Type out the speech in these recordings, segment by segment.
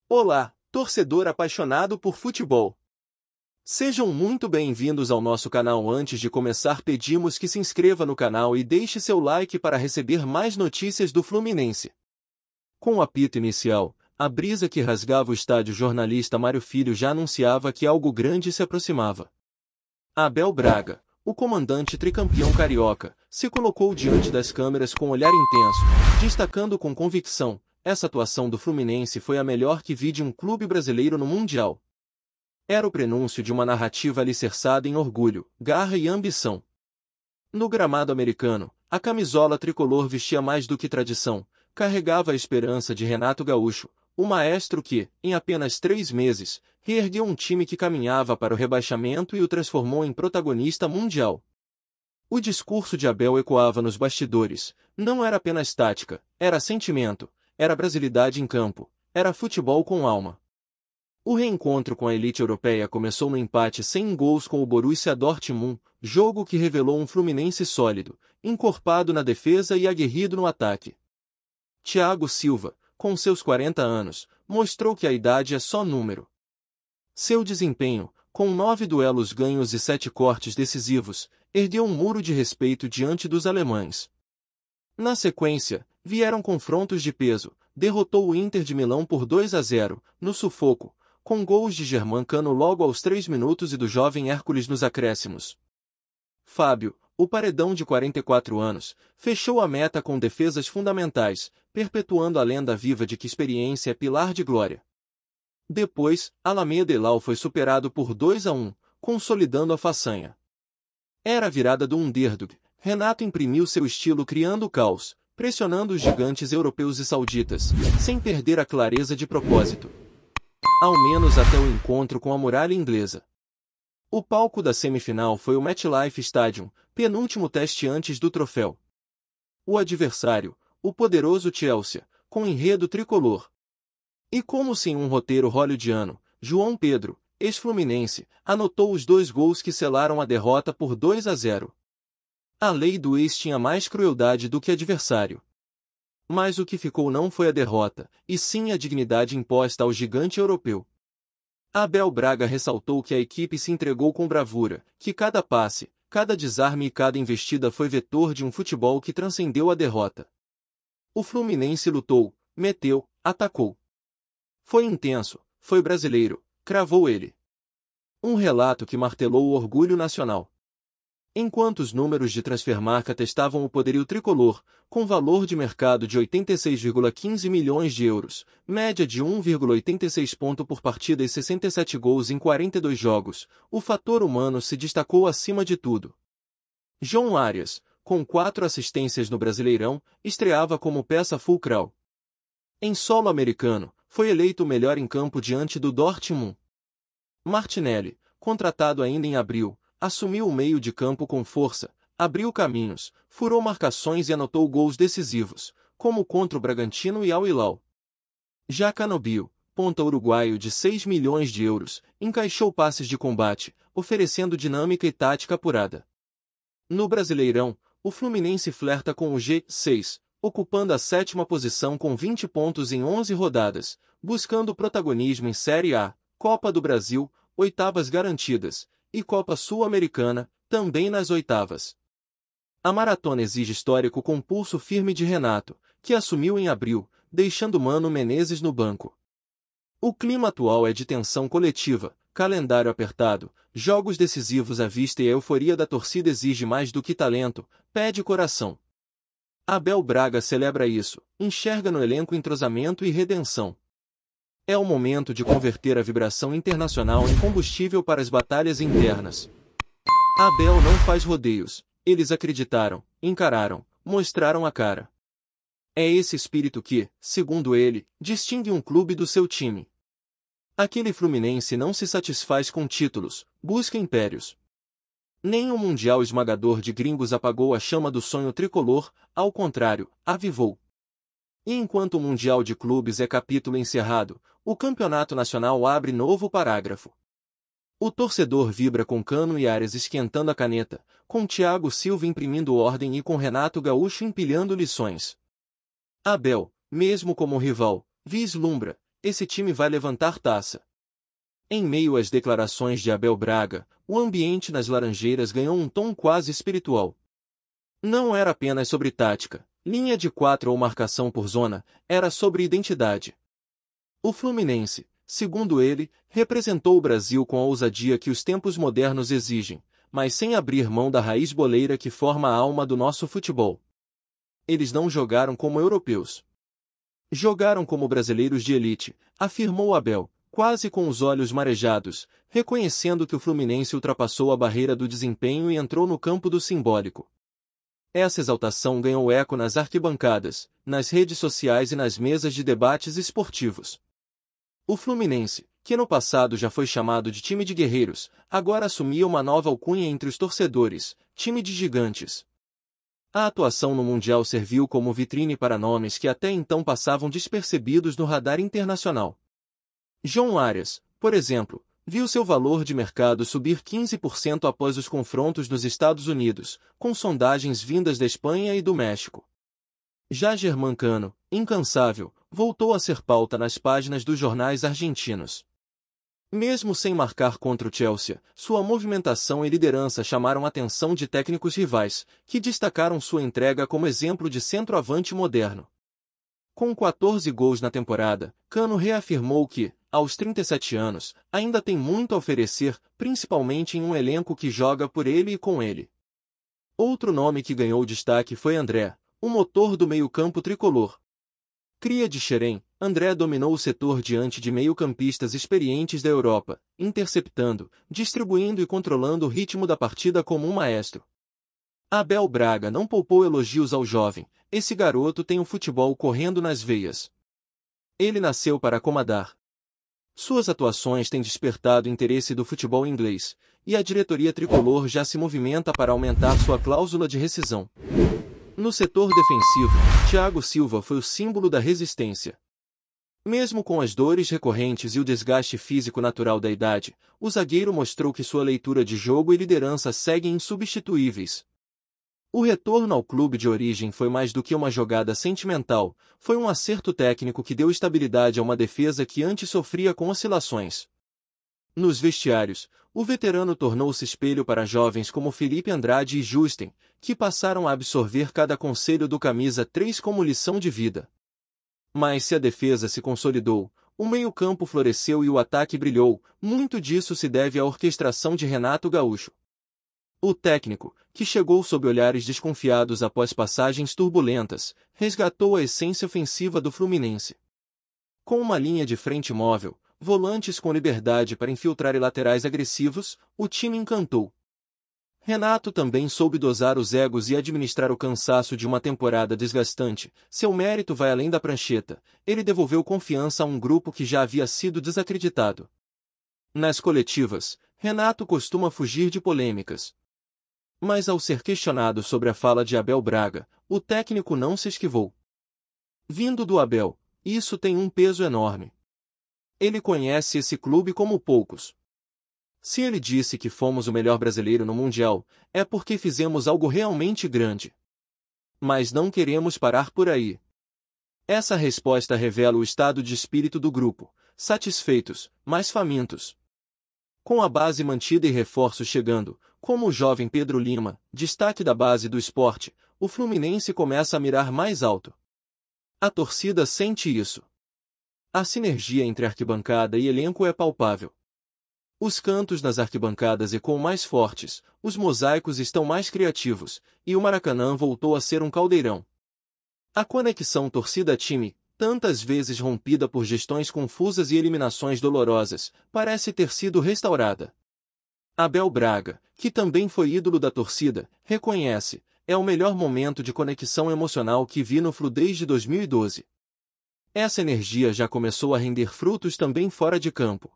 Olá, torcedor apaixonado por futebol. Sejam muito bem-vindos ao nosso canal. Antes de começar, pedimos que se inscreva no canal e deixe seu like para receber mais notícias do Fluminense. Com o apito inicial, a brisa que rasgava o estádio, o jornalista Mário Filho já anunciava que algo grande se aproximava. Abel Braga, o comandante tricampeão carioca, se colocou diante das câmeras com olhar intenso, destacando com convicção: essa atuação do Fluminense foi a melhor que vi de um clube brasileiro no Mundial. Era o prenúncio de uma narrativa alicerçada em orgulho, garra e ambição. No gramado americano, a camisola tricolor vestia mais do que tradição, carregava a esperança de Renato Gaúcho, o maestro que, em apenas 3 meses, reergueu um time que caminhava para o rebaixamento e o transformou em protagonista mundial. O discurso de Abel ecoava nos bastidores: não era apenas tática, era sentimento, era brasilidade em campo, era futebol com alma. O reencontro com a elite europeia começou no empate sem gols com o Borussia Dortmund, jogo que revelou um Fluminense sólido, encorpado na defesa e aguerrido no ataque. Thiago Silva, com seus 40 anos, mostrou que a idade é só número. Seu desempenho, com 9 duelos ganhos e 7 cortes decisivos, ergueu um muro de respeito diante dos alemães. Na sequência, vieram confrontos de peso. Derrotou o Inter de Milão por 2-0, no sufoco, com gols de Germán Cano logo aos 3 minutos e do jovem Hércules nos acréscimos. Fábio, o paredão de 44 anos, fechou a meta com defesas fundamentais, perpetuando a lenda viva de que experiência é pilar de glória. Depois, Alameda Elal foi superado por 2-1, consolidando a façanha. Era a virada do Underdog. Renato imprimiu seu estilo criando caos, pressionando os gigantes europeus e sauditas, sem perder a clareza de propósito. Ao menos até o encontro com a muralha inglesa. O palco da semifinal foi o MetLife Stadium, penúltimo teste antes do troféu. O adversário, o poderoso Chelsea, com enredo tricolor. E como se em um roteiro hollywoodiano, João Pedro, ex-fluminense, anotou os 2 gols que selaram a derrota por 2-0. A lei do ex tinha mais crueldade do que adversário. Mas o que ficou não foi a derrota, e sim a dignidade imposta ao gigante europeu. Abel Braga ressaltou que a equipe se entregou com bravura, que cada passe, cada desarme e cada investida foi vetor de um futebol que transcendeu a derrota. O Fluminense lutou, meteu, atacou. Foi intenso, foi brasileiro, cravou ele. Um relato que martelou o orgulho nacional. Enquanto os números de Transfermarkt atestavam o poderio tricolor, com valor de mercado de 86,15 milhões de euros, média de 1,86 ponto por partida e 67 gols em 42 jogos, o fator humano se destacou acima de tudo. João Arias, com 4 assistências no Brasileirão, estreava como peça fulcral. Em solo americano, foi eleito o melhor em campo diante do Dortmund. Martinelli, contratado ainda em abril, assumiu o meio de campo com força, abriu caminhos, furou marcações e anotou gols decisivos, como contra o Bragantino e Al Hilal. Já Canobio, ponta uruguaio de 6 milhões de euros, encaixou passes de combate, oferecendo dinâmica e tática apurada. No Brasileirão, o Fluminense flerta com o G6, ocupando a 7ª posição com 20 pontos em 11 rodadas, buscando protagonismo em Série A, Copa do Brasil, oitavas garantidas, e Copa Sul-Americana, também nas oitavas. A maratona exige histórico com pulso firme de Renato, que assumiu em abril, deixando Mano Menezes no banco. O clima atual é de tensão coletiva, calendário apertado, jogos decisivos à vista e a euforia da torcida exige mais do que talento, pede coração. Abel Braga celebra isso, enxerga no elenco entrosamento e redenção. É o momento de converter a vibração internacional em combustível para as batalhas internas. Abel não faz rodeios, eles acreditaram, encararam, mostraram a cara. É esse espírito que, segundo ele, distingue um clube do seu time. Aquele Fluminense não se satisfaz com títulos, busca impérios. Nem o Mundial esmagador de gringos apagou a chama do sonho tricolor, ao contrário, avivou. E enquanto o Mundial de Clubes é capítulo encerrado, o Campeonato Nacional abre novo parágrafo. O torcedor vibra com Cano e Arias esquentando a caneta, com Thiago Silva imprimindo ordem e com Renato Gaúcho empilhando lições. Abel, mesmo como rival, vislumbra, esse time vai levantar taça. Em meio às declarações de Abel Braga, o ambiente nas Laranjeiras ganhou um tom quase espiritual. Não era apenas sobre tática, linha de 4 ou marcação por zona, era sobre identidade. O Fluminense, segundo ele, representou o Brasil com a ousadia que os tempos modernos exigem, mas sem abrir mão da raiz boleira que forma a alma do nosso futebol. Eles não jogaram como europeus. Jogaram como brasileiros de elite, afirmou Abel, quase com os olhos marejados, reconhecendo que o Fluminense ultrapassou a barreira do desempenho e entrou no campo do simbólico. Essa exaltação ganhou eco nas arquibancadas, nas redes sociais e nas mesas de debates esportivos. O Fluminense, que no passado já foi chamado de time de guerreiros, agora assumia uma nova alcunha entre os torcedores, time de gigantes. A atuação no Mundial serviu como vitrine para nomes que até então passavam despercebidos no radar internacional. João Arias, por exemplo, viu seu valor de mercado subir 15% após os confrontos nos Estados Unidos, com sondagens vindas da Espanha e do México. Já Germancano, incansável, voltou a ser pauta nas páginas dos jornais argentinos. Mesmo sem marcar contra o Chelsea, sua movimentação e liderança chamaram a atenção de técnicos rivais, que destacaram sua entrega como exemplo de centroavante moderno. Com 14 gols na temporada, Cano reafirmou que, aos 37 anos, ainda tem muito a oferecer, principalmente em um elenco que joga por ele e com ele. Outro nome que ganhou destaque foi André, o motor do meio-campo tricolor. Cria de Xerém, André dominou o setor diante de meio-campistas experientes da Europa, interceptando, distribuindo e controlando o ritmo da partida como um maestro. Abel Braga não poupou elogios ao jovem, esse garoto tem o futebol correndo nas veias. Ele nasceu para comandar. Suas atuações têm despertado o interesse do futebol inglês, e a diretoria tricolor já se movimenta para aumentar sua cláusula de rescisão. No setor defensivo, Thiago Silva foi o símbolo da resistência. Mesmo com as dores recorrentes e o desgaste físico natural da idade, o zagueiro mostrou que sua leitura de jogo e liderança seguem insubstituíveis. O retorno ao clube de origem foi mais do que uma jogada sentimental, foi um acerto técnico que deu estabilidade a uma defesa que antes sofria com oscilações. Nos vestiários, o veterano tornou-se espelho para jovens como Felipe Andrade e Justen, que passaram a absorver cada conselho do camisa 3 como lição de vida. Mas se a defesa se consolidou, o meio-campo floresceu e o ataque brilhou, muito disso se deve à orquestração de Renato Gaúcho. O técnico, que chegou sob olhares desconfiados após passagens turbulentas, resgatou a essência ofensiva do Fluminense. Com uma linha de frente móvel, volantes com liberdade para infiltrar e laterais agressivos, o time encantou. Renato também soube dosar os egos e administrar o cansaço de uma temporada desgastante. Seu mérito vai além da prancheta, ele devolveu confiança a um grupo que já havia sido desacreditado. Nas coletivas, Renato costuma fugir de polêmicas. Mas ao ser questionado sobre a fala de Abel Braga, o técnico não se esquivou. Vindo do Abel, isso tem um peso enorme. Ele conhece esse clube como poucos. Se ele disse que fomos o melhor brasileiro no Mundial, é porque fizemos algo realmente grande. Mas não queremos parar por aí. Essa resposta revela o estado de espírito do grupo, satisfeitos, mas famintos. Com a base mantida e reforços chegando, como o jovem Pedro Lima, destaque da base do esporte, o Fluminense começa a mirar mais alto. A torcida sente isso. A sinergia entre arquibancada e elenco é palpável. Os cantos nas arquibancadas ecoam mais fortes, os mosaicos estão mais criativos, e o Maracanã voltou a ser um caldeirão. A conexão torcida-time, tantas vezes rompida por gestões confusas e eliminações dolorosas, parece ter sido restaurada. Abel Braga, que também foi ídolo da torcida, reconhece, é o melhor momento de conexão emocional que vi no Flu desde 2012. Essa energia já começou a render frutos também fora de campo.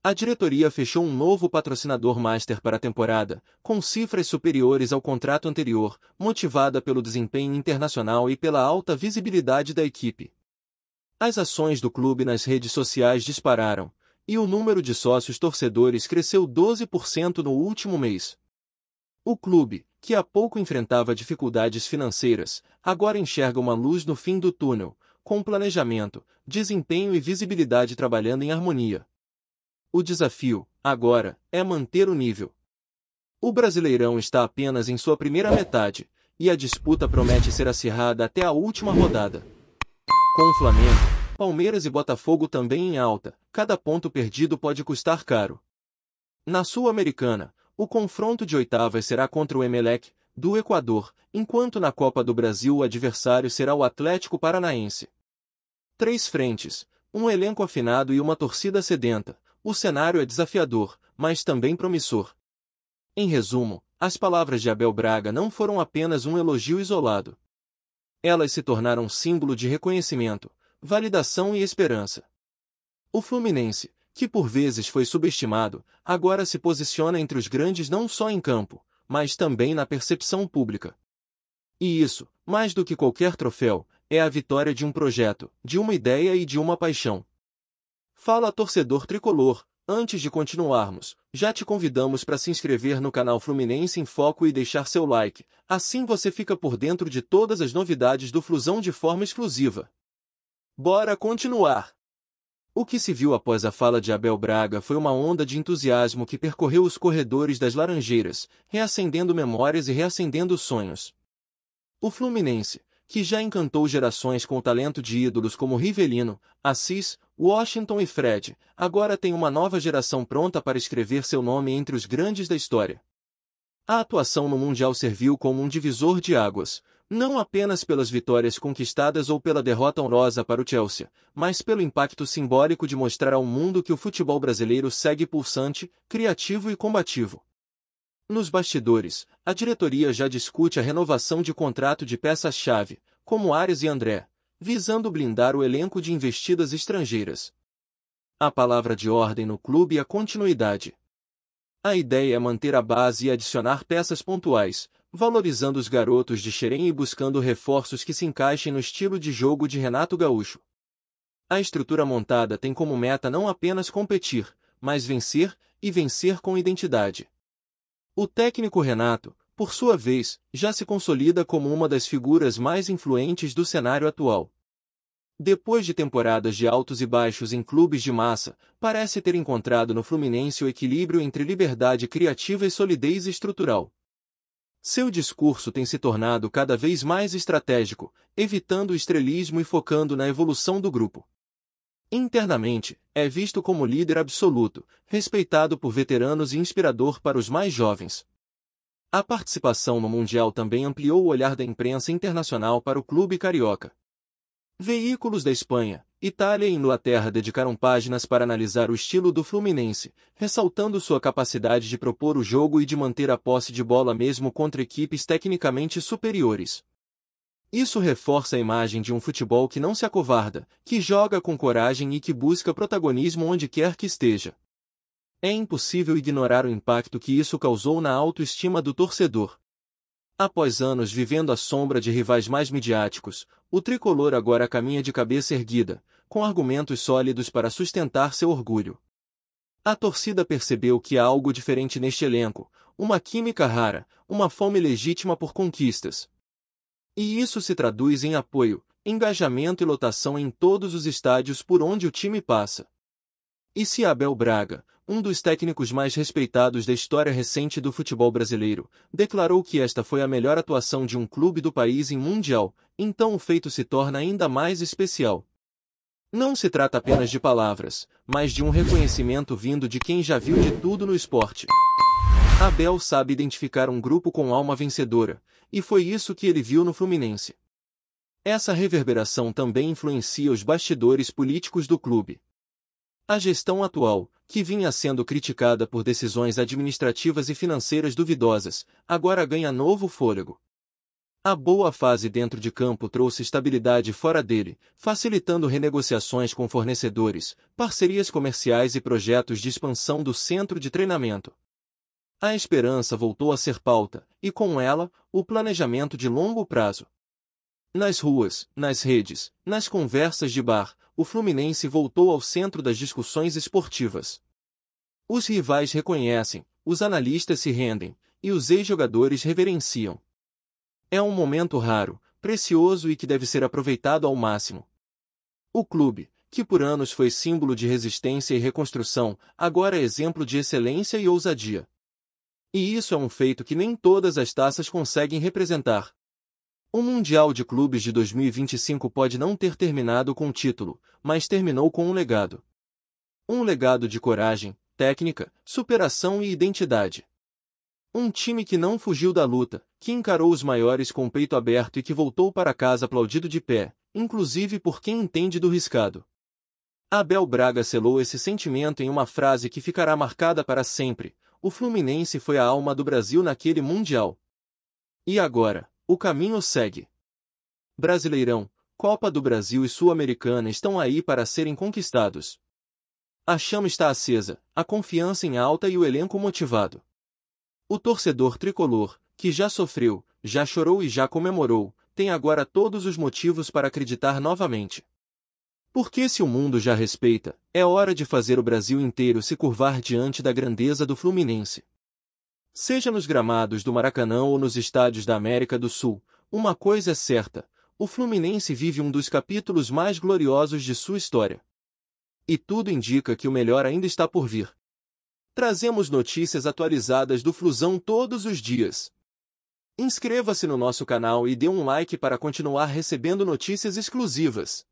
A diretoria fechou um novo patrocinador master para a temporada, com cifras superiores ao contrato anterior, motivada pelo desempenho internacional e pela alta visibilidade da equipe. As ações do clube nas redes sociais dispararam, e o número de sócios torcedores cresceu 12% no último mês. O clube, que há pouco enfrentava dificuldades financeiras, agora enxerga uma luz no fim do túnel, com planejamento, desempenho e visibilidade trabalhando em harmonia. O desafio, agora, é manter o nível. O Brasileirão está apenas em sua primeira metade, e a disputa promete ser acirrada até a última rodada. Com o Flamengo, Palmeiras e Botafogo também em alta, cada ponto perdido pode custar caro. Na Sul-Americana, o confronto de oitavas será contra o Emelec, do Equador, enquanto na Copa do Brasil o adversário será o Atlético Paranaense. 3 frentes, um elenco afinado e uma torcida sedenta. O cenário é desafiador, mas também promissor. Em resumo, as palavras de Abel Braga não foram apenas um elogio isolado. Elas se tornaram símbolo de reconhecimento, validação e esperança. O Fluminense, que por vezes foi subestimado, agora se posiciona entre os grandes não só em campo, mas também na percepção pública. E isso, mais do que qualquer troféu, é a vitória de um projeto, de uma ideia e de uma paixão. Fala, torcedor tricolor, antes de continuarmos, já te convidamos para se inscrever no canal Fluminense em Foco e deixar seu like, assim você fica por dentro de todas as novidades do Flusão de forma exclusiva. Bora continuar! O que se viu após a fala de Abel Braga foi uma onda de entusiasmo que percorreu os corredores das Laranjeiras, reacendendo memórias e reacendendo sonhos. O Fluminense, que já encantou gerações com o talento de ídolos como Rivelino, Assis, Washington e Fred, agora tem uma nova geração pronta para escrever seu nome entre os grandes da história. A atuação no Mundial serviu como um divisor de águas, não apenas pelas vitórias conquistadas ou pela derrota honrosa para o Chelsea, mas pelo impacto simbólico de mostrar ao mundo que o futebol brasileiro segue pulsante, criativo e combativo. Nos bastidores, a diretoria já discute a renovação de contrato de peças-chave, como Arias e André, visando blindar o elenco de investidas estrangeiras. A palavra de ordem no clube é a continuidade. A ideia é manter a base e adicionar peças pontuais, valorizando os garotos de Xerém e buscando reforços que se encaixem no estilo de jogo de Renato Gaúcho. A estrutura montada tem como meta não apenas competir, mas vencer, e vencer com identidade. O técnico Renato, por sua vez, já se consolida como uma das figuras mais influentes do cenário atual. Depois de temporadas de altos e baixos em clubes de massa, parece ter encontrado no Fluminense o equilíbrio entre liberdade criativa e solidez estrutural. Seu discurso tem se tornado cada vez mais estratégico, evitando o estrelismo e focando na evolução do grupo. Internamente, é visto como líder absoluto, respeitado por veteranos e inspirador para os mais jovens. A participação no Mundial também ampliou o olhar da imprensa internacional para o clube carioca. Veículos da Espanha, Itália e Inglaterra dedicaram páginas para analisar o estilo do Fluminense, ressaltando sua capacidade de propor o jogo e de manter a posse de bola mesmo contra equipes tecnicamente superiores. Isso reforça a imagem de um futebol que não se acovarda, que joga com coragem e que busca protagonismo onde quer que esteja. É impossível ignorar o impacto que isso causou na autoestima do torcedor. Após anos vivendo à sombra de rivais mais midiáticos, o tricolor agora caminha de cabeça erguida, com argumentos sólidos para sustentar seu orgulho. A torcida percebeu que há algo diferente neste elenco, uma química rara, uma fome legítima por conquistas. E isso se traduz em apoio, engajamento e lotação em todos os estádios por onde o time passa. E se Abel Braga, um dos técnicos mais respeitados da história recente do futebol brasileiro, declarou que esta foi a melhor atuação de um clube do país em Mundial, então o feito se torna ainda mais especial. Não se trata apenas de palavras, mas de um reconhecimento vindo de quem já viu de tudo no esporte. Abel sabe identificar um grupo com alma vencedora, e foi isso que ele viu no Fluminense. Essa reverberação também influencia os bastidores políticos do clube. A gestão atual, que vinha sendo criticada por decisões administrativas e financeiras duvidosas, agora ganha novo fôlego. A boa fase dentro de campo trouxe estabilidade fora dele, facilitando renegociações com fornecedores, parcerias comerciais e projetos de expansão do centro de treinamento. A esperança voltou a ser pauta, e com ela, o planejamento de longo prazo. Nas ruas, nas redes, nas conversas de bar, o Fluminense voltou ao centro das discussões esportivas. Os rivais reconhecem, os analistas se rendem, e os ex-jogadores reverenciam. É um momento raro, precioso e que deve ser aproveitado ao máximo. O clube, que por anos foi símbolo de resistência e reconstrução, agora é exemplo de excelência e ousadia. E isso é um feito que nem todas as taças conseguem representar. O Mundial de Clubes de 2025 pode não ter terminado com título, mas terminou com um legado. Um legado de coragem, técnica, superação e identidade. Um time que não fugiu da luta, que encarou os maiores com o peito aberto e que voltou para casa aplaudido de pé, inclusive por quem entende do riscado. Abel Braga selou esse sentimento em uma frase que ficará marcada para sempre: o Fluminense foi a alma do Brasil naquele Mundial. E agora, o caminho segue. Brasileirão, Copa do Brasil e Sul-Americana estão aí para serem conquistados. A chama está acesa, a confiança em alta e o elenco motivado. O torcedor tricolor, que já sofreu, já chorou e já comemorou, tem agora todos os motivos para acreditar novamente. Porque se o mundo já respeita, é hora de fazer o Brasil inteiro se curvar diante da grandeza do Fluminense. Seja nos gramados do Maracanã ou nos estádios da América do Sul, uma coisa é certa: o Fluminense vive um dos capítulos mais gloriosos de sua história. E tudo indica que o melhor ainda está por vir. Trazemos notícias atualizadas do Flusão todos os dias. Inscreva-se no nosso canal e dê um like para continuar recebendo notícias exclusivas.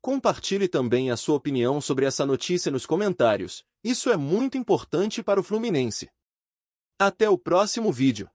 Compartilhe também a sua opinião sobre essa notícia nos comentários, isso é muito importante para o Fluminense. Até o próximo vídeo.